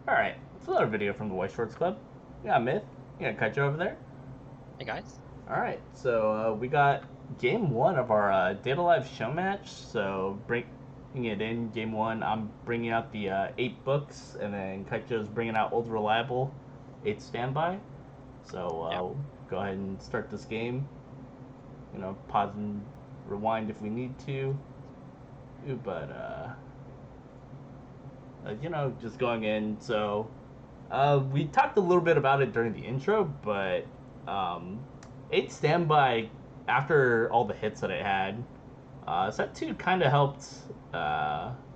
Alright, it's another video from the White Shorts Club. We got Myth, we got Kaichou over there. Hey guys. Alright, so we got game one of our Data Live show match. So bringing it in, game one, I'm bringing out the 8 books, and then Kaichou's bringing out Old Reliable, 8 Standby. So Yeah. go ahead and start this game. Pause and rewind if we need to. But just going in. So we talked a little bit about it during the intro, but 8 Standby, after all the hits that it had, Set 2 kind of helped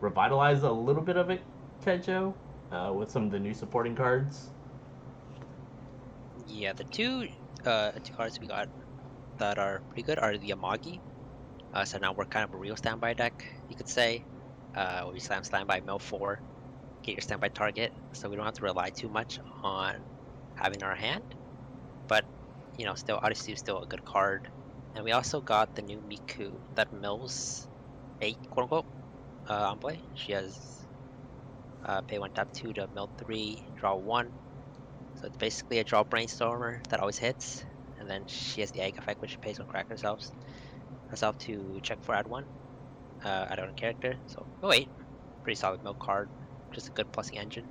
revitalize a little bit of it, Kaichou, with some of the new supporting cards. Yeah, the two cards we got that are pretty good are the Amagi. So now we're kind of a real standby deck, you could say. We slam standby mill 4, get your standby target, so we don't have to rely too much on having our hand. But still Odyssey is still a good card. And we also got the new Miku that mills 8, quote unquote, on play. She has pay 1 tap 2 to mill 3, draw 1. So it's basically a draw brainstormer that always hits, and then she has the egg effect, which pays on crack herself to check for add 1, add on a character. So 8, pretty solid milk card, just a good plussing engine.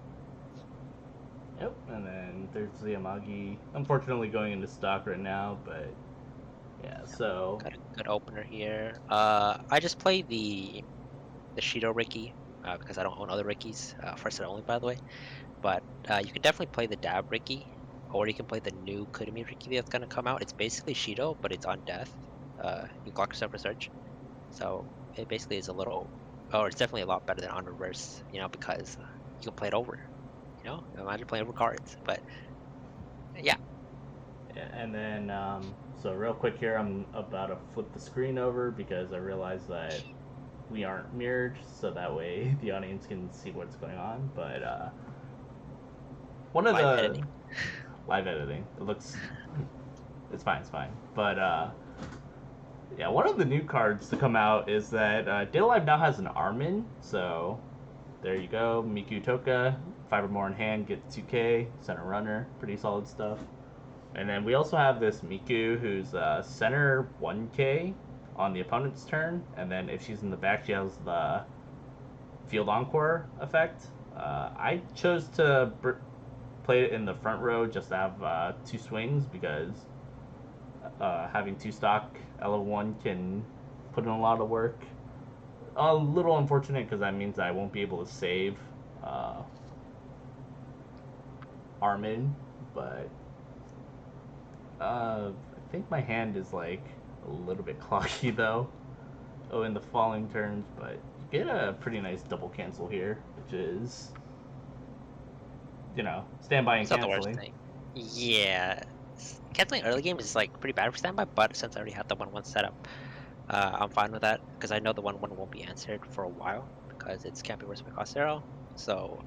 Yep, and then there's the Amagi, unfortunately going into stock right now, but yeah, so Got a good opener here. I just play the Shido Ricky because I don't own other Rickies. First set only, by the way. But you can definitely play the Dab Ricky, or you can play the new Kudami Ricky that's gonna come out. It's basically Shido, but it's on death. You clock yourself for search, so it basically is a little, or it's definitely a lot better than on reverse. Because you can play it over. Imagine playing over cards. But yeah, and then so real quick here, I'm about to flip the screen over because I realized that we aren't mirrored, so that way the audience can see what's going on. But one of live the editing. live editing, it's fine. But yeah, one of the new cards to come out is that Data Live now has an Armin. So there you go, Miku Toka, 5 or more in hand, get 2K, center runner, pretty solid stuff. And then we also have this Miku who's center 1K on the opponent's turn, and then if she's in the back, she has the Field Encore effect. I chose to play it in the front row just to have 2 swings because having 2 stock L1 can put in a lot of work. A little unfortunate because that means I won't be able to save Armin, but I think my hand is like a little bit clocky though. Oh, in the following turns, but you get a pretty nice double cancel here, which is, standby and It's not the worst canceling. thing. Yeah, canceling early game is like pretty bad for standby, but since I already have the 1-1 setup, I'm fine with that because I know the 1-1 won't be answered for a while because it's can't be worse by cost 0. So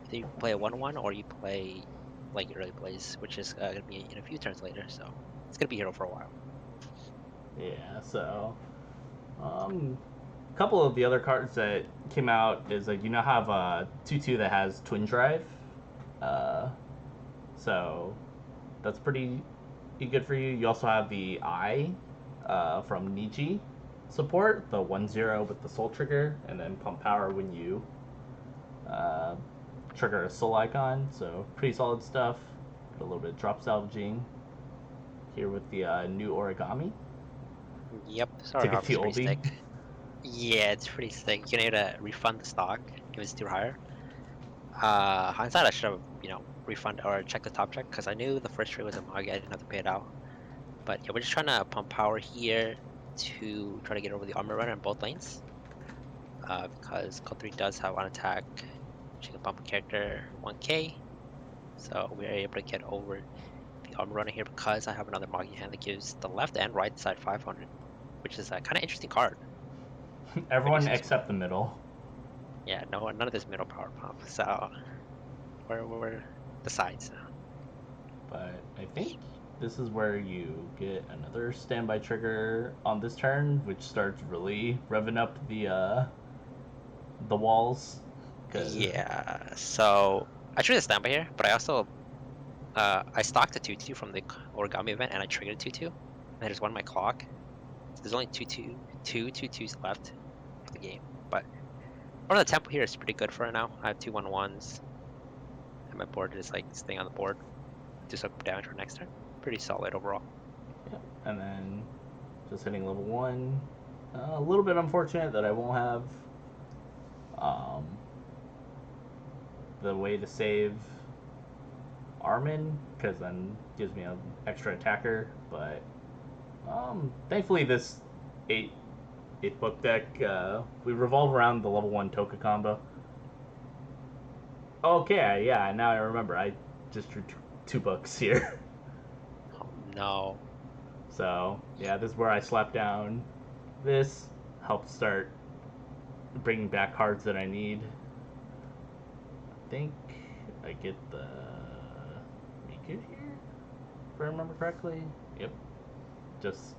either you play a 1-1 or you play like your early plays, which is gonna be in a few turns later. So it's gonna be hero for a while. Yeah, so a couple of the other cards that came out is like have a 2/2 that has Twin Drive, uh, so that's pretty good for you. You also have the Eye from Niji support, the 1/0 with the Soul Trigger, and then pump power when you uh, trigger a Soul Icon. So pretty solid stuff. Got a little bit of drop salvaging here with the new Origami Yep, to Sorry get the Harvest pretty oldie. sick. Yeah, it's pretty sick. You can either refund the stock if it's too higher. Hindsight, I should have refund or check the top check because I knew the first trade was a Magi. I didn't have to pay it out. But yeah, we're just trying to pump power here to try to get over the armor runner in both lanes. Because Code 3 does have on attack. She can pump a character 1k. So we're able to get over the armor runner here because I have another Magi hand that gives the left and right side 500, which is a kind of interesting card. Very Everyone useful. except the middle. Yeah, no, none of this middle power pump. So we're the sides now. But I think this is where you get another standby trigger on this turn, which starts really revving up the walls. Cause Yeah, so I triggered the standby here, but I also I stocked a 2/2 from the origami event, and I triggered a 2/2. And there's one in my clock. So there's only two 2/2s left for the game. But one of the tempo here is pretty good for now. I have 2/1/1s, and my board is like staying on the board to soak damage for next turn. Pretty solid overall. Yep. And then just hitting level 1. A little bit unfortunate that I won't have um, the way to save Armin, because then gives me an extra attacker. But thankfully, this 8 book deck, we revolve around the level 1 Toka combo. Okay, yeah, now I remember. I just drew two books here. Oh no. So, yeah, this is where I slap down this, help start bringing back cards that I need. I think I get the Miku here, if I remember correctly. Yep. Just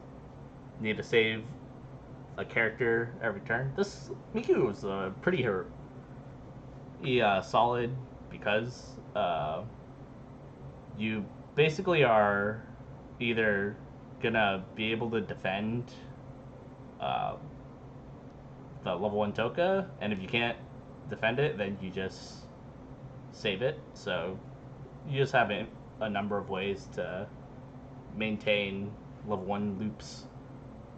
need to save a character every turn. This Miku was pretty solid because you basically are either gonna be able to defend uh, the level 1 Toka, and if you can't defend it, then you just save it. So you just have a number of ways to maintain level 1 loops.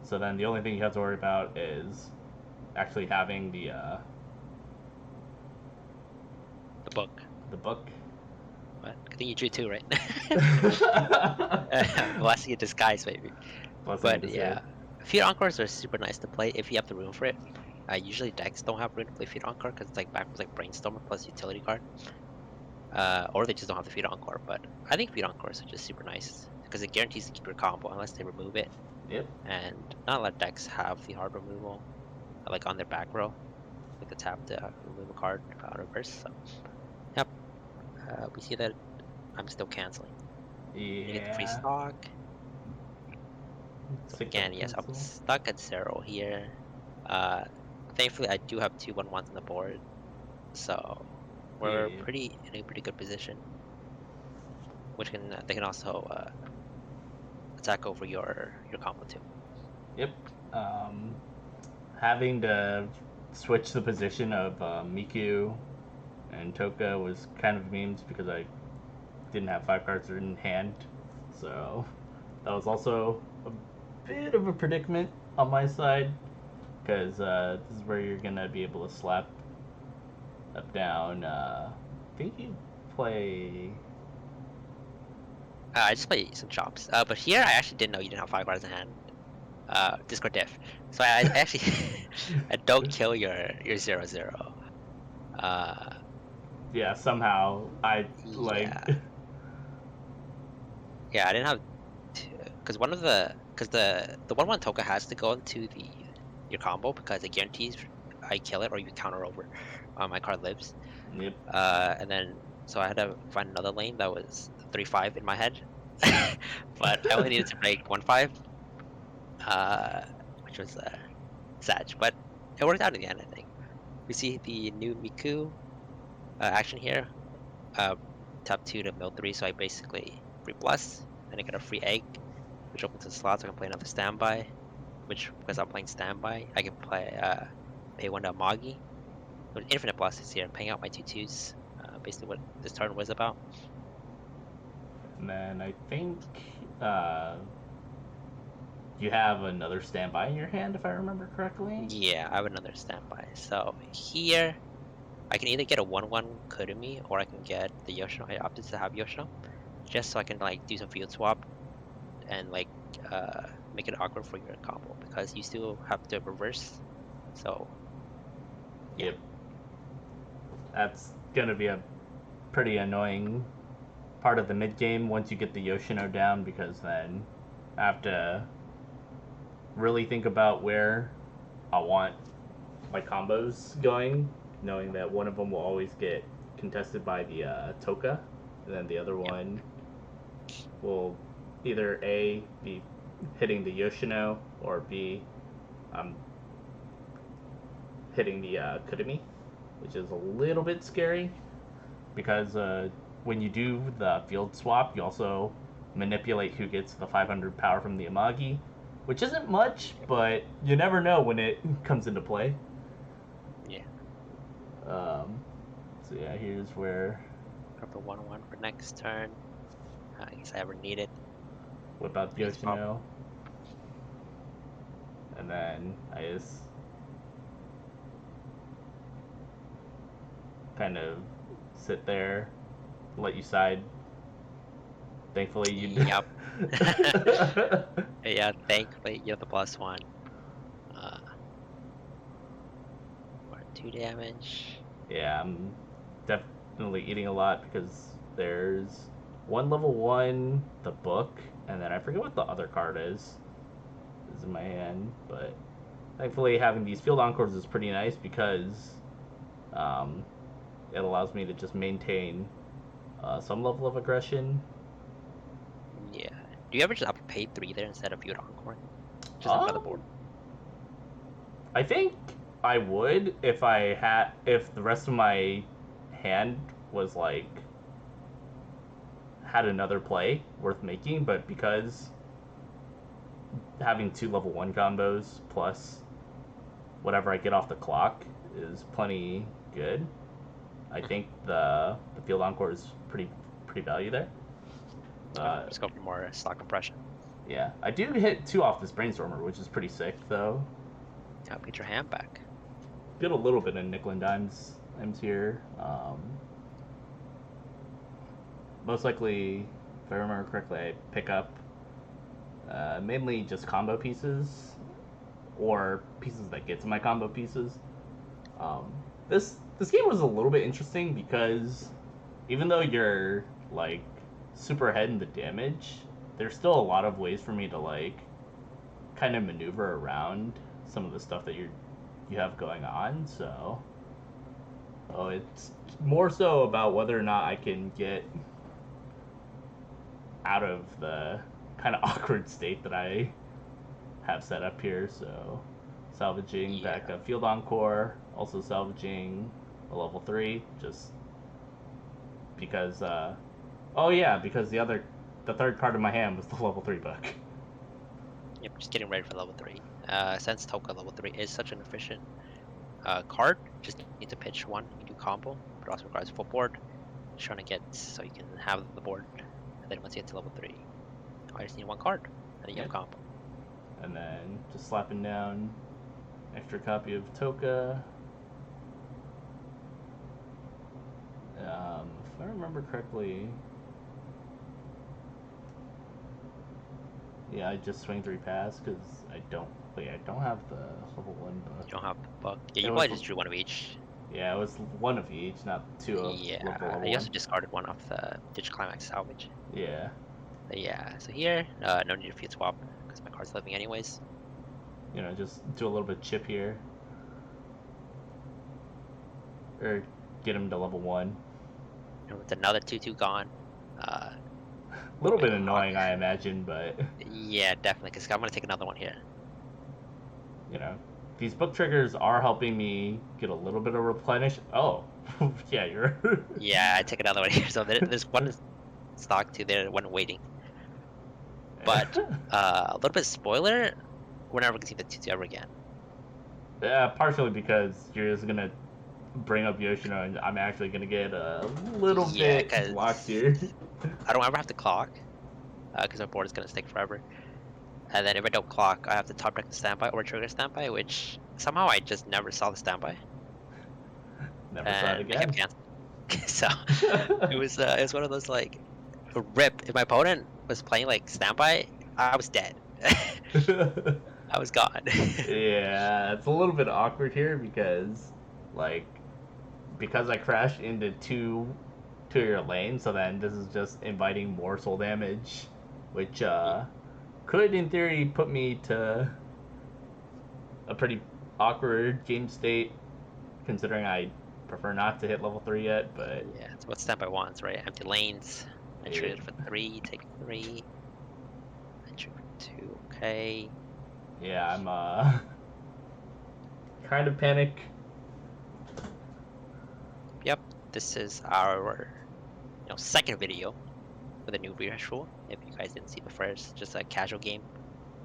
So then the only thing you have to worry about is actually having The book. the book. But I think you drew two, right? Blessing in disguise, maybe. Blessing in But disguise. yeah, Feud Encores are super nice to play if you have the room for it. Usually decks don't have room to play Feud Encore because it's like backwards like Brainstormer plus utility card. Or they just don't have the Feud Encore. But I think Feud Encores are just super nice because it guarantees to keep your combo unless they remove it. Yep. And not a lot of decks have the hard removal like on their back row, like the tap to remove a card on reverse. So yep, we see that I'm still canceling. And you get the free Yeah. stock. So Sick again, double yes, I'm cancel. stuck at 0 here. Uh, thankfully, I do have 2/1/1s on the board, so we're Yeah. pretty in a pretty good position. Which can they can also attack over your combo too. Yep. Having to switch the position of Miku and Toka was kind of memes because I didn't have 5 cards in hand. So that was also a bit of a predicament on my side because this is where you're gonna be able to slap up down. I think you play. I just play some chops, but here I actually didn't know you didn't have 5 cards in hand. Discord diff. So I actually I don't kill your 0/0. Uh, Yeah, somehow I like. yeah, yeah, I didn't have because one of because the 1/1 Toka has to go into the your combo because it guarantees I kill it or you counter over. My card lives. Yep. And then so I had to find another lane that was 3/5 in my head, but I only needed to break 1/5, uh, which was sad, but it worked out in the end. I think we see the new Miku action here. Uh, Tap 2 to mill 3, so I basically free plus, then I get a free egg, which opens the slots. I can play another standby, which because I'm playing standby, I can play pay 1 to Amagi with infinite pluses here, paying out my 2/2s. Basically, what this turn was about. And then I think uh, you have another standby in your hand, if I remember correctly. Yeah, I have another standby. So here, I can either get a 1/1 Kurumi or I can get the Yoshino. I opted to have Yoshino just so I can like do some field swap and like make it awkward for your combo because you still have to reverse. So yeah, Yep. That's gonna be a pretty annoying part of the mid game once you get the Yoshino down because then I have to really think about where I want my combos going, knowing that one of them will always get contested by the Toka, and then the other yeah, one will either A, be hitting the Yoshino, or B, I'm hitting the Kurumi, which is a little bit scary. because when you do the field swap, you also manipulate who gets the 500 power from the Amagi, which isn't much, but you never know when it comes into play. Yeah. So yeah, here's where Grab the 1/1 for next turn. In case I ever need it. whip out Please pop. Yoshino, and then I just kind of sit there, let you side. Thankfully, you. Yep. Yeah, thankfully you're the +1. 2 damage. Yeah, I'm definitely eating a lot because there's one level 1, the book, and then I forget what the other card is in my hand. But thankfully, having these field encores is pretty nice because um, it allows me to just maintain some level of aggression. Yeah. Do you ever just up pay 3 there instead of field encore? Just in front of the board. Um, I think I would if the rest of my hand was like had another play worth making, but because having 2 level 1 combos plus whatever I get off the clock is plenty good. I think the field encore is pretty value there. Just go for more stock compression. Yeah, I do hit 2 off this brainstormer, which is pretty sick though. Yeah, get your hand back. Get a little bit of nickel and dimes here. Most likely, if I remember correctly, I pick up mainly just combo pieces or pieces that get to my combo pieces. This game was a little bit interesting because even though you're like super ahead in the damage, there's still a lot of ways for me to like kind of maneuver around some of the stuff that you have going on. So, it's more so about whether or not I can get out of the kind of awkward state that I have set up here. So, salvaging back a field encore, also salvaging a level 3, just because. Oh yeah, because the third card in my hand was the level 3 book. Yep, just getting ready for level 3. Since Toka level 3 is such an efficient card, just need to pitch 1, you do combo, but also requires full board. Just trying to get so you can have the board, and then once you get to level 3, I just need 1 card, and then you have combo. And then just slapping down extra copy of Toka. If I remember correctly, yeah, I just swing 3 pass because I don't have the level 1 book. You don't have the book. Yeah, you It probably was just drew 1 of each. Yeah, it was 1 of each, not 2 of level Yeah, 1. you also discarded 1 off the Digital Climax salvage. Yeah. But yeah, so here, no need to field swap because my card's living anyways. Just do a little bit of chip here. Or get him to level 1. And with another 2/2 gone. A little bit annoying, I imagine, but. Yeah, definitely, because I'm going to take another one here. These book triggers are helping me get a little bit of replenish. Oh, yeah, you're. Yeah, I take another one here. So there's 1 stock, 2 there, 1 waiting. But a little bit spoiler, we're never going to see the 2/2 ever again. Yeah, partially because you're just gonna bring up Yoshino, and I'm actually gonna get a little bit blocked here. I don't ever have to clock, because my board is gonna stick forever. And then if I don't clock, I have to top deck the standby or trigger standby, which somehow I just never saw the standby. Never saw it I again. kept canceling. So it was one of those like rip. If my opponent was playing like standby, I was dead. I was gone. Yeah, it's a little bit awkward here because, like, because I crashed into two of your lanes, so then this is just inviting more soul damage, which could, in theory, put me to a pretty awkward game state, considering I prefer not to hit level 3 yet, but. Yeah, it's what standby wants, right? Empty lanes. I triggered for 3, take 3. I triggered 2, okay. Yeah, I'm kind of panic. Yep, this is our second video with a new refresh rule. If you guys didn't see the first, just a casual game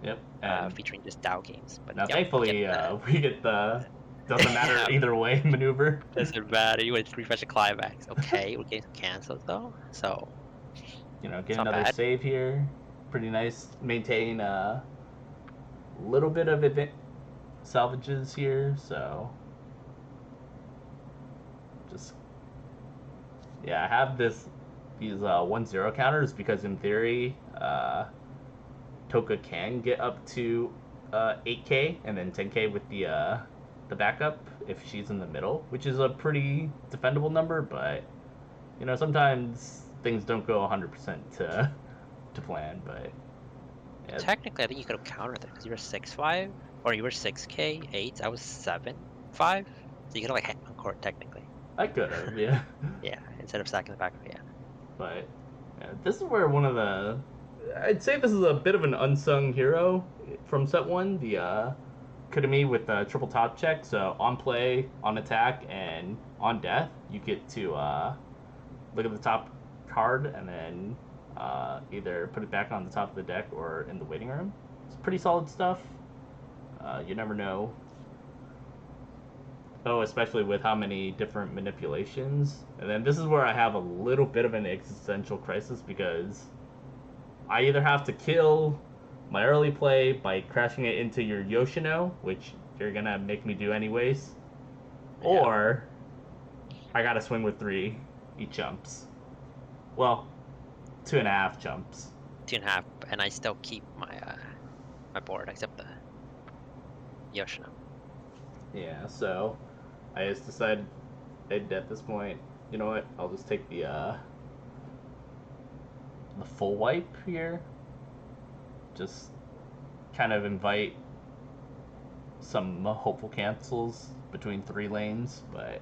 Yep. And featuring just DAO games. But now, yep, we get thankfully, we get the doesn't matter yeah, either way maneuver. doesn't matter. You would refresh a climax. Okay, we're getting some cancels though, so Get it's not another bad. save here. Pretty nice. Maintain a little bit of salvages here, so just I have these 1-0 counters because in theory, Toka can get up to 8k and then 10k with the backup if she's in the middle, which is a pretty defendable number, but sometimes things don't go 100% to plan, but yeah. Technically, I think you could have countered that because you were 6'5", or you were 6k 8. I was 7'5", so you could have like hit on court technically. I could have, yeah. Yeah, instead of stacking the back. Yeah. But this is where I'd say this is a bit of an unsung hero from set one. The Kudami with the triple top check. So on play, on attack, and on death, you get to look at the top card and then either put it back on the top of the deck or in the waiting room. It's pretty solid stuff. You never know. Oh, especially with how many different manipulations. And then this is where I have a little bit of an existential crisis because I either have to kill my early play by crashing it into your Yoshino, which you're gonna make me do anyways, or I gotta swing with 3 jumps. Well, 2.5 jumps. 2.5, and I still keep my board except the Yoshino. Yeah, so I just decided at this point, you know what? I'll just take the full wipe here. Just kind of invite some hopeful cancels between 3 lanes, but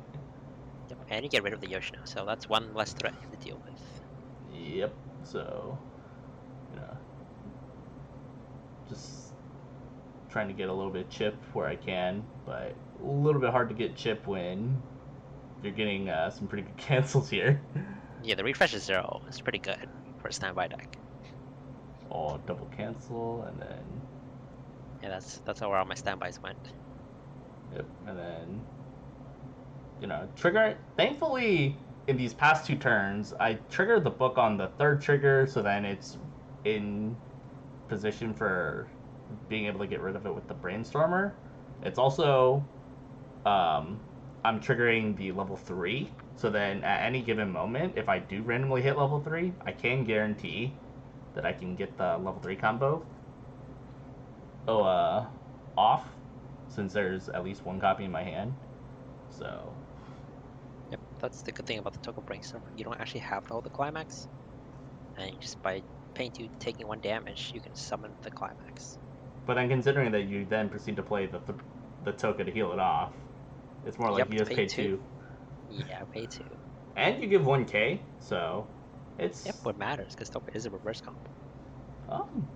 Yep, and you get rid of the Yoshino, so that's one less threat you have to deal with. yep. So, just trying to get a little bit of chip where I can, but a little bit hard to get chip when you're getting some pretty good cancels here. Yeah, the refresh is 0. It's pretty good for a standby deck. Oh, double cancel, and then Yeah, that's where all my standbys went. yep, and then trigger. Thankfully, in these past 2 turns, I triggered the book on the 3rd trigger, so then it's in position for being able to get rid of it with the brainstormer. It's also I'm triggering the level 3, so then at any given moment, if I do randomly hit level 3, I can guarantee that I can get the level 3 combo off, since there's at least 1 copy in my hand. So Yep, that's the good thing about the Token Brainstorm. You don't actually have to hold the climax, and just by paying 2 taking 1 damage, you can summon the climax. but then considering that you then proceed to play the Toka to heal it off, it's more like you just pay 2. Yeah, pay 2. And you give 1k, so it's... Yep, what matters, because Toka is a reverse comp.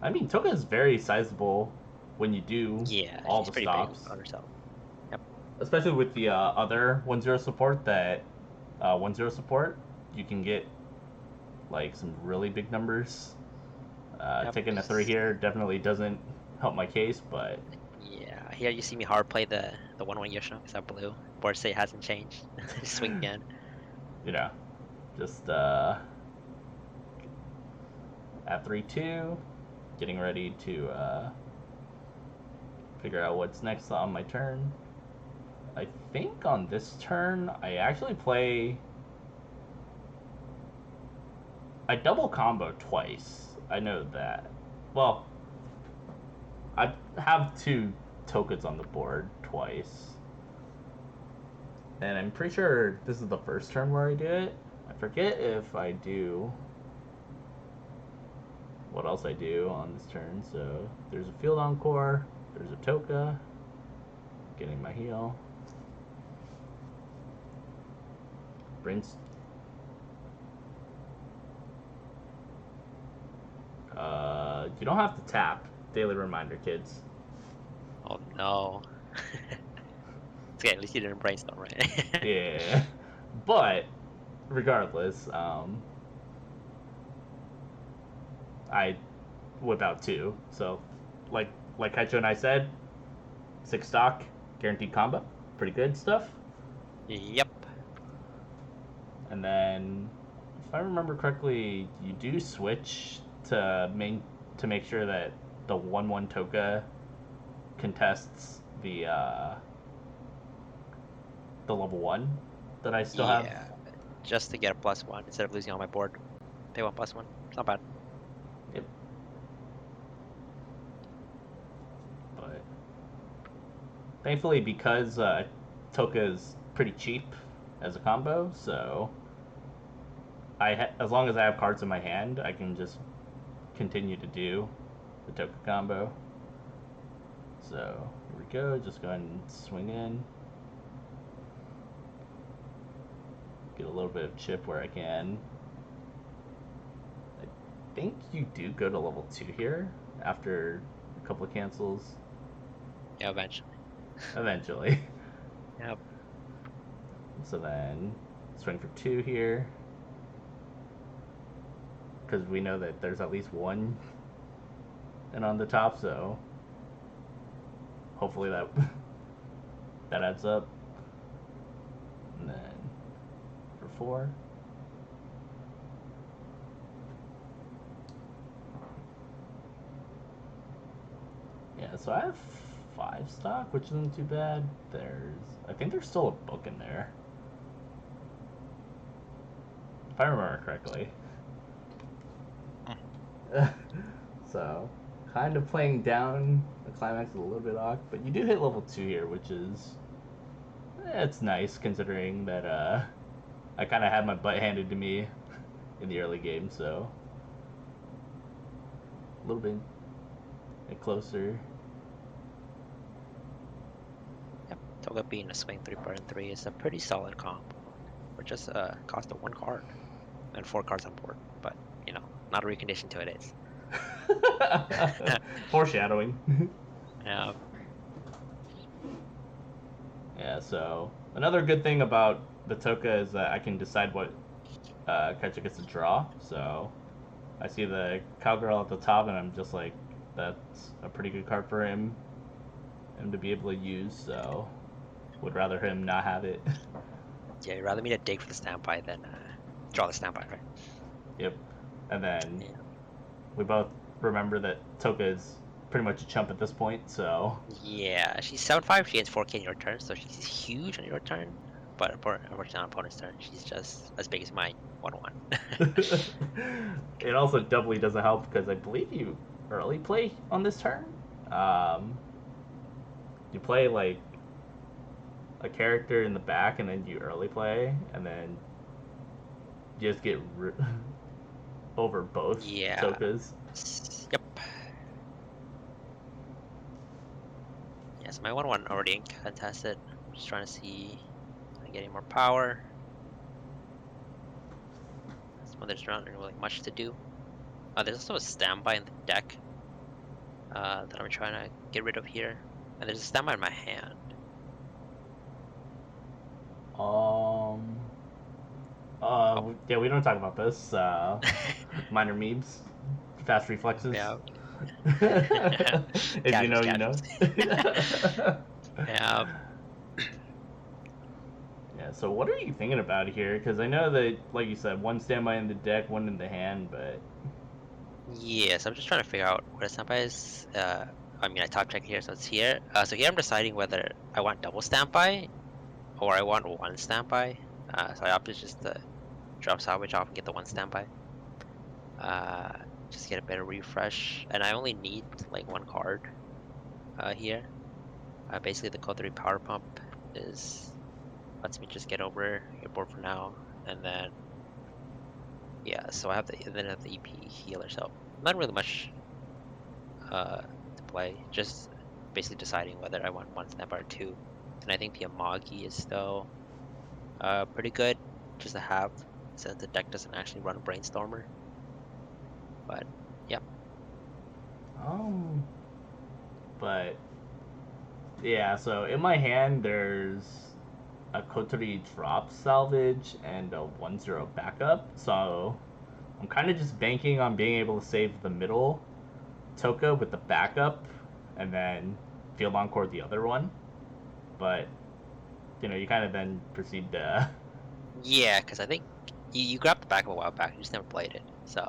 I mean, Toka is very sizable when you do all she's the pretty stops. big on herself. Yep. Especially with the other 1-0 support, that 1-0 support, you can get like some really big numbers. Yep. Taking a 3 here definitely doesn't help my case, but... Yeah, here you see me hard play the 1-1 Yoshino because I blue. Board state hasn't changed. Just swing again. Just at 3-2, getting ready to figure out what's next on my turn. I think on this turn, I actually play... I double combo twice. I know that. Well, I have 2 tokens on the board twice. And I'm pretty sure this is the first turn where I do it. I forget if I do... what else I do on this turn. So there's a Field Encore, there's a Toka, getting my heal. Brains. You don't have to tap. Daily reminder, kids. Oh no. It's okay, at least you didn't brainstorm, right? Yeah. But regardless, I whip out two. So, like Kaichou and I said, 6 stock, guaranteed combo, pretty good stuff. Yep. And then, if I remember correctly, you do switch to make sure that the 1/1 Toka contests the level 1 that I still have. Yeah. Just to get a +1 instead of losing on my board. Pay 1+1. It's not bad. Yep. But thankfully, because Toka is pretty cheap as a combo, so as long as I have cards in my hand, I can just continue to do the Toka combo. So here we go. Just go ahead and swing in. Get a little bit of chip where I can. I think you do go to level 2 here after a couple of cancels. Yeah, eventually. Eventually. Yep. So then swing for 2 here. Because we know that there's at least one and on the top, so hopefully that adds up. And then for 4. Yeah, so I have 5 stock, which isn't too bad. I think there's still a book in there, if I remember correctly. So, kind of playing down the climax is a little bit off, but you do hit level 2 here, which is it's nice considering that I kind of had my butt handed to me in the early game, so a little bit closer. Yep. Toga being a swing 3/3 is a pretty solid combo. For just cost of 1 card and 4 cards on board. But, not a recondition to it is. Foreshadowing. Yeah. Yeah, so another good thing about the Toka is that I can decide what Kaichou gets to draw. So I see the Cowgirl at the top, and I'm just like, that's a pretty good card for him to be able to use. So would rather him not have it. Yeah, you'd rather me to dig for the standby than draw the standby, right? Yep. And then Yeah. we both remember that Toka is pretty much a chump at this point, so. Yeah, she's 7/5. She gains 4K in your turn, so she's huge on your turn. But unfortunately, on opponent's turn, she's just as big as mine. 1/1. It also doubly doesn't help because I believe you early play on this turn. Um, you play like a character in the back, and then you early play, and then you just get over both Yeah. Tokas. Yep. Yes, my 1/1 already contested. I'm just trying to see getting more power. When there's not really much to do. There's also a standby in the deck that I'm trying to get rid of here. And there's a standby in my hand. Um. Oh. Yeah, we don't talk about this. Minor memes, fast reflexes. Yeah. If you Casuals, know, you know. casuals. Yeah. Yeah. So, what are you thinking about here? Because I know that, like you said, one standby in the deck, one in the hand, but Yes, I'm just trying to figure out where the standby is. I top check here, so it's here. So here I'm deciding whether I want double standby or I want one standby. So I opted just to drop salvage off and get the one standby. Uh, just get a better refresh, and I only need like 1 card here. Basically, the code 3 power pump is lets me just get over your board for now, and then yeah, so I have the EP healer, so not really much to play. Just basically deciding whether I want one standby or two, and I think the Amagi is still pretty good just to have since the deck doesn't actually run a Brainstormer. But yeah, um, but yeah. So in my hand, there's a Kotori drop salvage and a 1-0 backup. So I'm kind of just banking on being able to save the middle Toka with the backup and then Field Encore the other one. But, you kind of then proceed to. Yeah, because I think you grabbed the back of a while back. You just never played it. So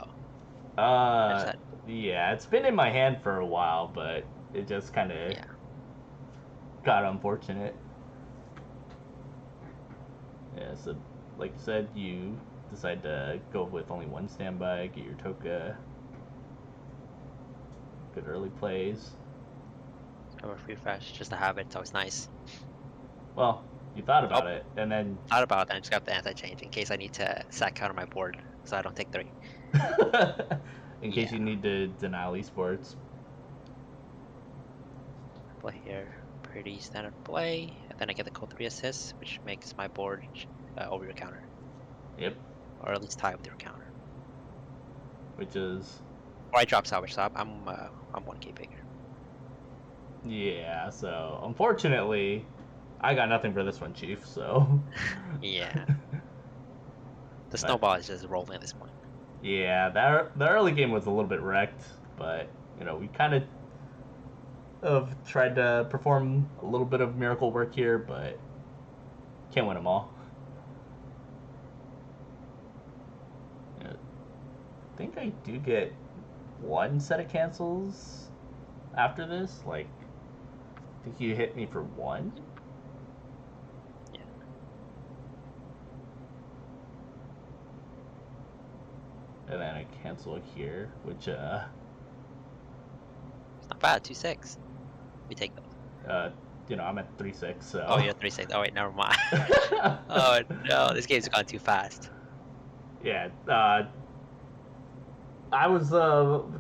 I just Uh, had, yeah, it's been in my hand for a while, but it just kind of yeah. got unfortunate. Yeah, so like you said, you decide to go with only one standby, get your Toka, good early plays. Have a free fresh just to have it. It's always nice. Well, you thought Oh, about it, and then thought about that. I just got the anti-change in case I need to sack counter my board so I don't take 3. in case Yeah. you need to denial esports. Play here. Pretty standard play. And then I get the code 3 assists, which makes my board over your counter. Yep. Or at least tie with your counter. Which is. Or I drop salvage, so I'm 1k bigger. Yeah, so unfortunately, I got nothing for this one, Chief, so. Yeah. The But snowball is just rolling at this point. yeah, the early game was a little bit wrecked, but we kind of have tried to perform a little bit of miracle work here, but can't win them all. Yeah, I think I do get one set of cancels after this. Like, I think you hit me for one. Yeah. And then I cancel here, which It's not bad. 2-6. We take those. I'm at 3-6, Oh, so. you're 3-6. Oh wait, never mind. Oh no, this game's gone too fast. Yeah, I was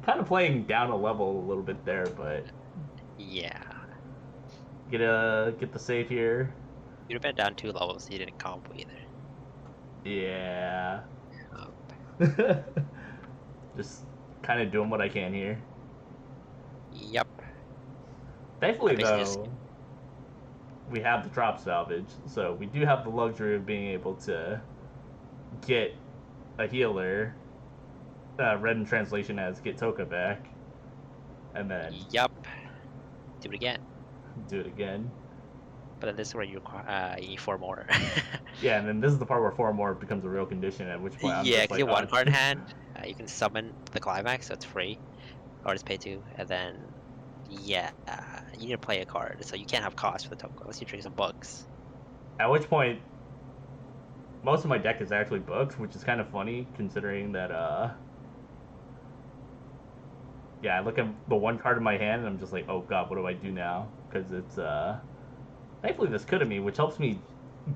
kind of playing down a level a little bit there, but Yeah. get the save here. You'd have been down 2 levels, so you didn't combo either. Yeah. Oh, Just kind of doing what I can here. yep. I Thankfully, basically just though, we have the drop salvage, so we do have the luxury of being able to get a healer. Read in translation as get Toka back, and then yep. Do it again. do it again. But then this is where you need 4 more. Yeah, and then this is the part where 4 more becomes a real condition, at which point I'm Yeah, just because like, you have 1 card in hand. You can summon the climax, so it's free. Or just pay 2. And then, yeah, you need to play a card. So you can't have cost for the token unless you trigger some books. at which point most of my deck is actually books, which is kind of funny considering that yeah, I look at the one card in my hand and I'm just like, oh god, what do I do now? Because it's thankfully this could have me, which helps me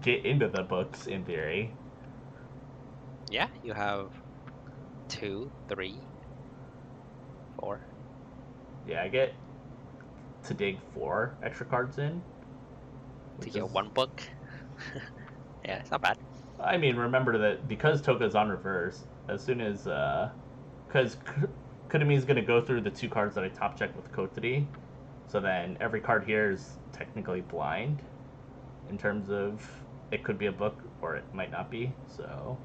get into the books in theory. Yeah, you have 2, 3, 4. Yeah, I get to dig 4 extra cards in, To which is. get 1 book. Yeah, it's not bad. I mean, remember that because Toka's on reverse, as soon as because Kudami is gonna go through the 2 cards that I top check with Kotari, so then every card here is technically blind in terms of it could be a book or it might not be. So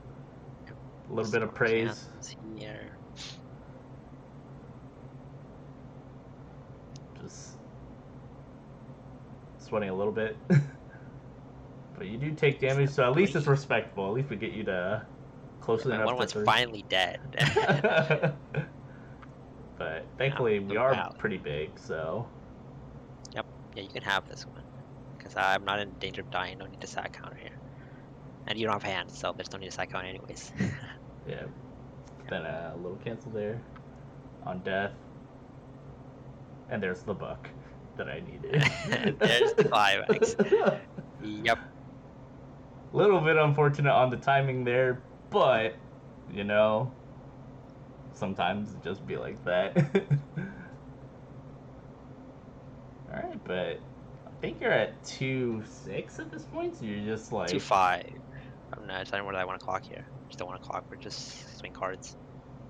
a little bit of praise. Cancels here. Just sweating a little bit. But you do take damage, so at least it's 3. respectable. At least we get you to Yeah, closely my enough one to was 3. finally dead. But Now, thankfully we no are value. pretty big, so. Yep. Yeah, you can have this one. Because I'm not in danger of dying. No need to sack counter here. And you don't have hands, so there's no need to sack counter anyways. Yeah. Yep. Then a little cancel there on death. And there's the buck that I needed. There's the climax. Yep. Little bit unfortunate on the timing there, but you know, sometimes it just be like that. All right, but I think you're at 2-6 at this point, so you're just like, 2-5. I'm not deciding what I want to clock here. Just don't want to clock. We're just swing cards.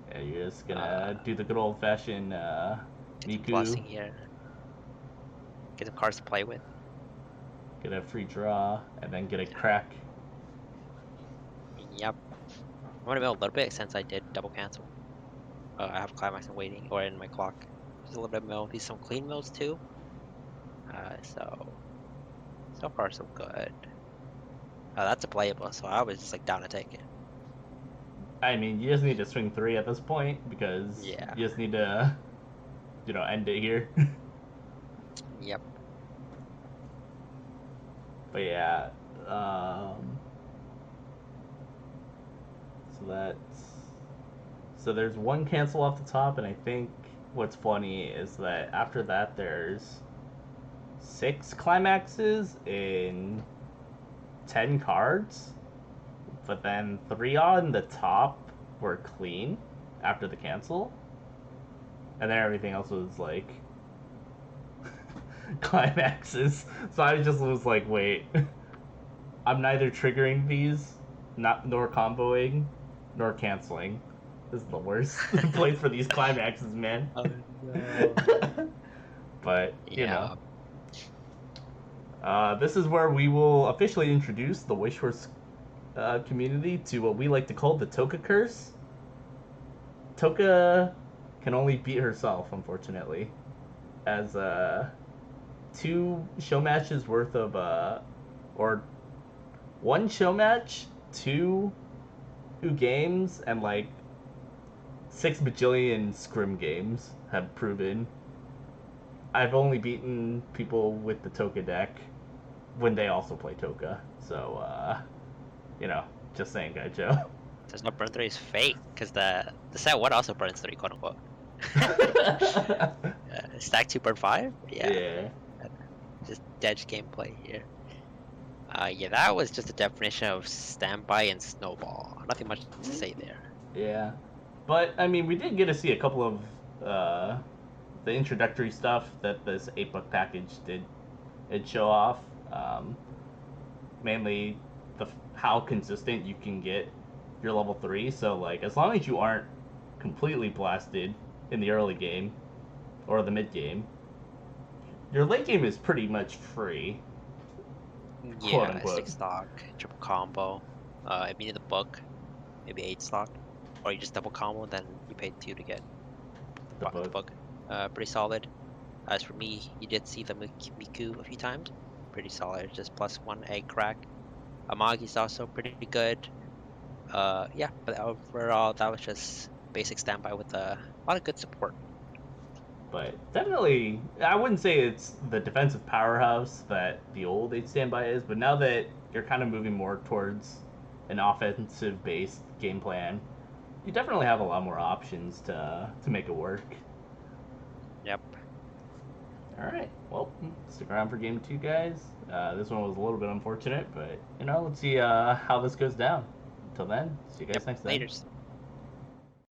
yeah, you're just Uh, gonna do the good old fashioned get some Miku. blessing here. Get some cards to play with. get a free draw, and then get a crack. Yep. I'm gonna mill a little bit since I did double cancel. I have climax and waiting, or in my clock. Just a little bit of mill. These some clean mills too. So far so good. That's a playable, so I was just like down to take it. I mean, you just need to swing 3 at this point because Yeah. you just need to, end it here. Yep. But yeah, so that's there's one cancel off the top, and I think what's funny is that after that there's 6 climaxes in 10 cards, but then 3 on the top were clean after the cancel, and then everything else was like climaxes. So I just was like, wait, I'm neither triggering these, nor comboing, nor canceling. This is the worst place for these climaxes, man. Oh no. But Yeah. this is where we will officially introduce the Wishforce community to what we like to call the Toka curse. Toka can only beat herself, unfortunately, as 2 show matches worth of or 1 show match, 2 games, and like 6 bajillion scrim games have proven I've only beaten people with the Toka deck when they also play Toka. So, just saying, Kaichou. There's no burn 3 is fake, because the set 1 also burns 3, quote unquote. Stack 2 burn 5? Yeah. Yeah. Just dead gameplay here. Yeah, that was just a definition of standby and snowball. Nothing much to say there. Yeah. But, I mean, we did get to see a couple of the introductory stuff that this 8-book package did show off. Mainly how consistent you can get your level 3. So, like, as long as you aren't completely blasted in the early game or the mid game, your late game is pretty much free, quote Yeah, unquote. 6 stock, triple combo. If you need the book, maybe 8 stock. Or you just double combo, then you pay 2 to get The the book. book. Pretty solid. As for me, you did see the Miku a few times. Pretty solid, just +1 egg crack. Amagi's also pretty good. Yeah, but overall, that was just basic standby with a lot of good support. But definitely, I wouldn't say it's the defensive powerhouse that the old 8 standby is, but now that you're kind of moving more towards an offensive based game plan, you definitely have a lot more options to make it work. Yep. All right. Well, stick around for game 2, guys. This one was a little bit unfortunate, but let's see how this goes down. Until then, see you Yep. guys next time. Laters.